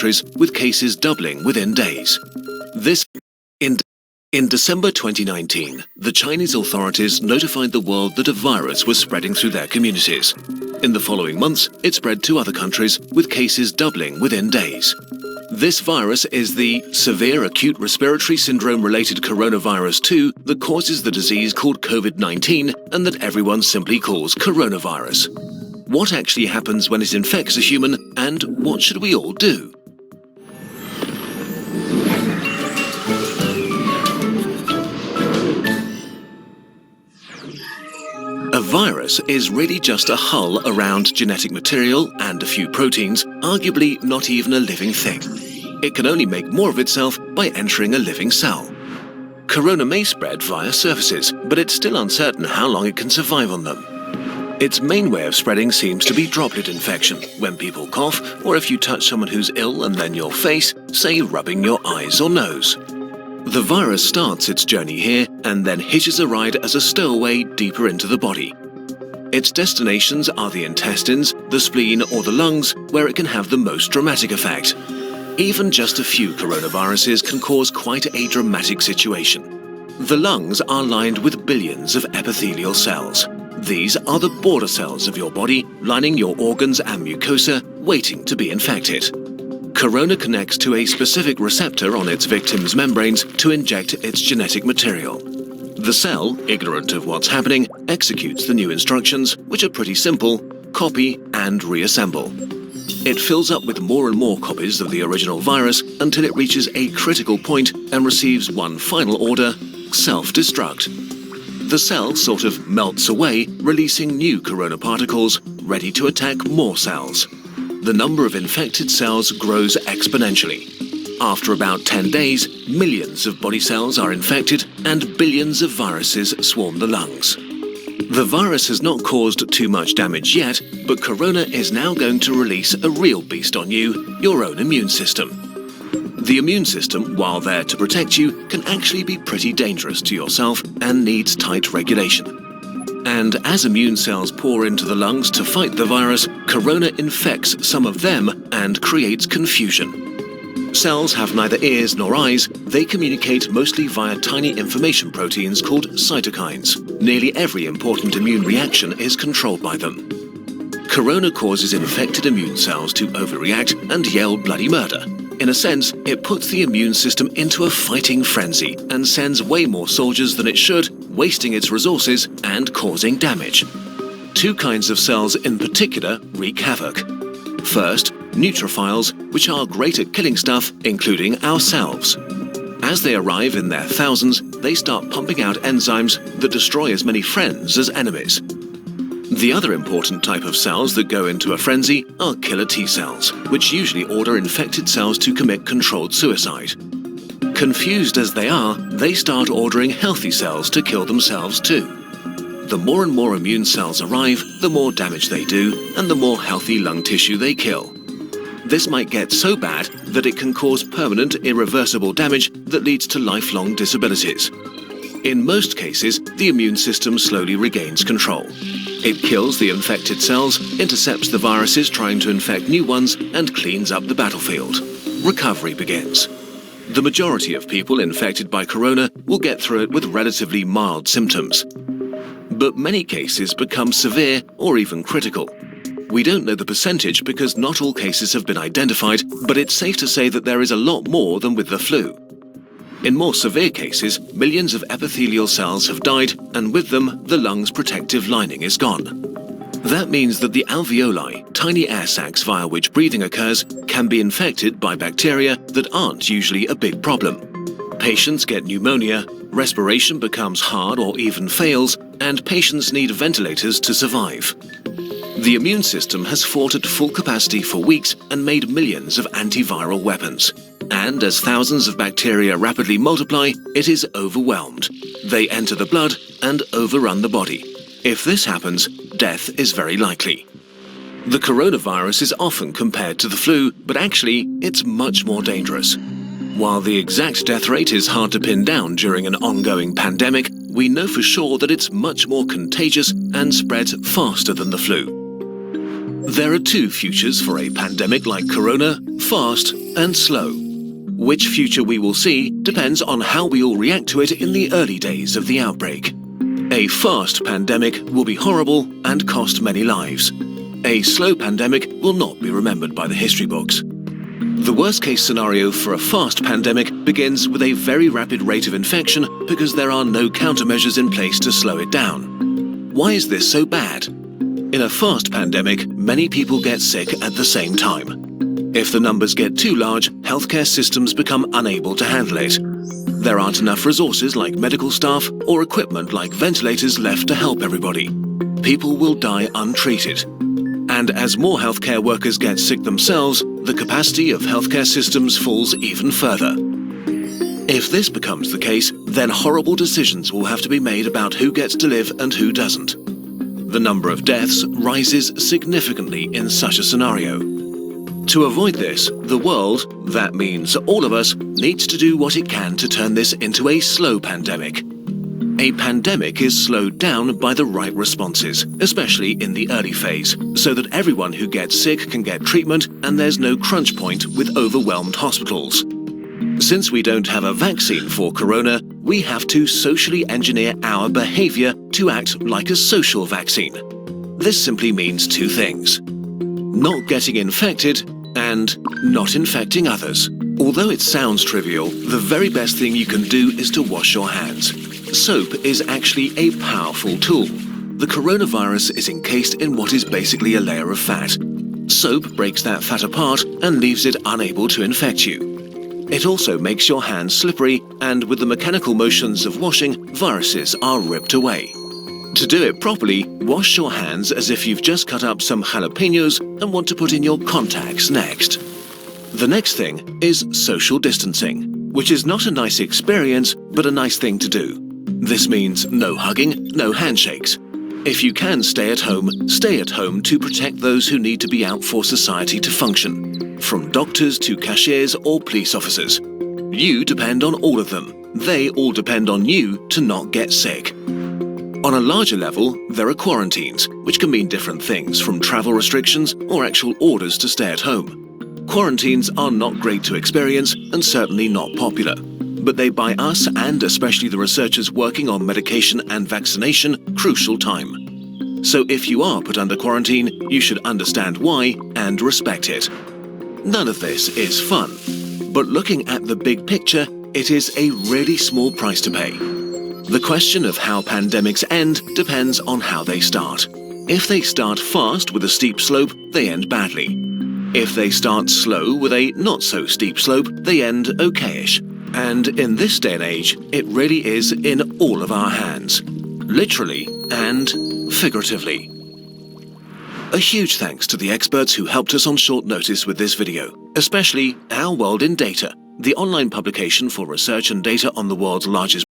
countries, with cases doubling within days. In December 2019, the Chinese authorities notified the world that a virus was spreading through their communities. In the following months, it spread to other countries, with cases doubling within days. This virus is the severe acute respiratory syndrome-related coronavirus 2 that causes the disease called COVID-19 and that everyone simply calls coronavirus. What actually happens when it infects a human, and what should we all do? A virus is really just a hull around genetic material and a few proteins, arguably not even a living thing. It can only make more of itself by entering a living cell. Corona may spread via surfaces, but it's still uncertain how long it can survive on them. Its main way of spreading seems to be droplet infection, when people cough, or if you touch someone who's ill and then your face, say rubbing your eyes or nose. The virus starts its journey here and then hitches a ride as a stowaway deeper into the body. Its destinations are the intestines, the spleen or the lungs, where it can have the most dramatic effect. Even just a few coronaviruses can cause quite a dramatic situation. The lungs are lined with billions of epithelial cells. These are the border cells of your body, lining your organs and mucosa, waiting to be infected. Corona connects to a specific receptor on its victim's membranes to inject its genetic material. The cell, ignorant of what's happening, executes the new instructions, which are pretty simple: copy and reassemble. It fills up with more and more copies of the original virus until it reaches a critical point and receives one final order: self-destruct. The cell sort of melts away, releasing new corona particles, ready to attack more cells. The number of infected cells grows exponentially. After about 10 days, millions of body cells are infected and billions of viruses swarm the lungs. The virus has not caused too much damage yet, but corona is now going to release a real beast on you, your own immune system. The immune system, while there to protect you, can actually be pretty dangerous to yourself and needs tight regulation. And as immune cells pour into the lungs to fight the virus, corona infects some of them and creates confusion. Cells have neither ears nor eyes. They communicate mostly via tiny information proteins called cytokines. Nearly every important immune reaction is controlled by them. Corona causes infected immune cells to overreact and yell bloody murder. In a sense, it puts the immune system into a fighting frenzy and sends way more soldiers than it should, wasting its resources and causing damage. Two kinds of cells in particular wreak havoc. First, neutrophils, which are great at killing stuff, including ourselves. As they arrive in their thousands, they start pumping out enzymes that destroy as many friends as enemies. The other important type of cells that go into a frenzy are killer T cells, which usually order infected cells to commit controlled suicide. Confused as they are, they start ordering healthy cells to kill themselves too. The more and more immune cells arrive, the more damage they do, and the more healthy lung tissue they kill. This might get so bad that it can cause permanent, irreversible damage that leads to lifelong disabilities. In most cases, the immune system slowly regains control. It kills the infected cells, intercepts the viruses trying to infect new ones, and cleans up the battlefield. Recovery begins. The majority of people infected by corona will get through it with relatively mild symptoms. But many cases become severe or even critical. We don't know the percentage because not all cases have been identified, but it's safe to say that there is a lot more than with the flu. In more severe cases, millions of epithelial cells have died, and with them, the lung's protective lining is gone. That means that the alveoli, tiny air sacs via which breathing occurs, can be infected by bacteria that aren't usually a big problem. Patients get pneumonia, respiration becomes hard or even fails, and patients need ventilators to survive. The immune system has fought at full capacity for weeks and made millions of antiviral weapons. And as thousands of bacteria rapidly multiply, it is overwhelmed. They enter the blood and overrun the body. If this happens, death is very likely. The coronavirus is often compared to the flu, but actually, it's much more dangerous. While the exact death rate is hard to pin down during an ongoing pandemic, we know for sure that it's much more contagious and spreads faster than the flu. There are two futures for a pandemic like corona: fast and slow. Which future we will see depends on how we all react to it in the early days of the outbreak. A fast pandemic will be horrible and cost many lives. A slow pandemic will not be remembered by the history books. The worst-case scenario for a fast pandemic begins with a very rapid rate of infection because there are no countermeasures in place to slow it down. Why is this so bad? In a fast pandemic, many people get sick at the same time. If the numbers get too large, healthcare systems become unable to handle it. There aren't enough resources like medical staff or equipment like ventilators left to help everybody. People will die untreated. And as more healthcare workers get sick themselves, the capacity of healthcare systems falls even further. If this becomes the case, then horrible decisions will have to be made about who gets to live and who doesn't. The number of deaths rises significantly in such a scenario. To avoid this, the world, that means all of us, needs to do what it can to turn this into a slow pandemic. A pandemic is slowed down by the right responses, especially in the early phase, so that everyone who gets sick can get treatment and there's no crunch point with overwhelmed hospitals. Since we don't have a vaccine for corona, we have to socially engineer our behavior to act like a social vaccine. This simply means two things: not getting infected and not infecting others. Although it sounds trivial, the very best thing you can do is to wash your hands. Soap is actually a powerful tool. The coronavirus is encased in what is basically a layer of fat. Soap breaks that fat apart and leaves it unable to infect you. It also makes your hands slippery, and with the mechanical motions of washing, viruses are ripped away. To do it properly, wash your hands as if you've just cut up some jalapenos and want to put in your contacts next. The next thing is social distancing, which is not a nice experience, but a nice thing to do. This means no hugging, no handshakes. If you can stay at home to protect those who need to be out for society to function, from doctors to cashiers or police officers. You depend on all of them. They all depend on you to not get sick. On a larger level, there are quarantines, which can mean different things, from travel restrictions or actual orders to stay at home. Quarantines are not great to experience and certainly not popular, but they buy us, and especially the researchers working on medication and vaccination, crucial time. So if you are put under quarantine, you should understand why and respect it. None of this is fun, but looking at the big picture, it is a really small price to pay. The question of how pandemics end depends on how they start. If they start fast with a steep slope, they end badly. If they start slow with a not-so-steep slope, they end okayish. And in this day and age, it really is in all of our hands, literally and figuratively. A huge thanks to the experts who helped us on short notice with this video, especially Our World in Data, the online publication for research and data on the world's largest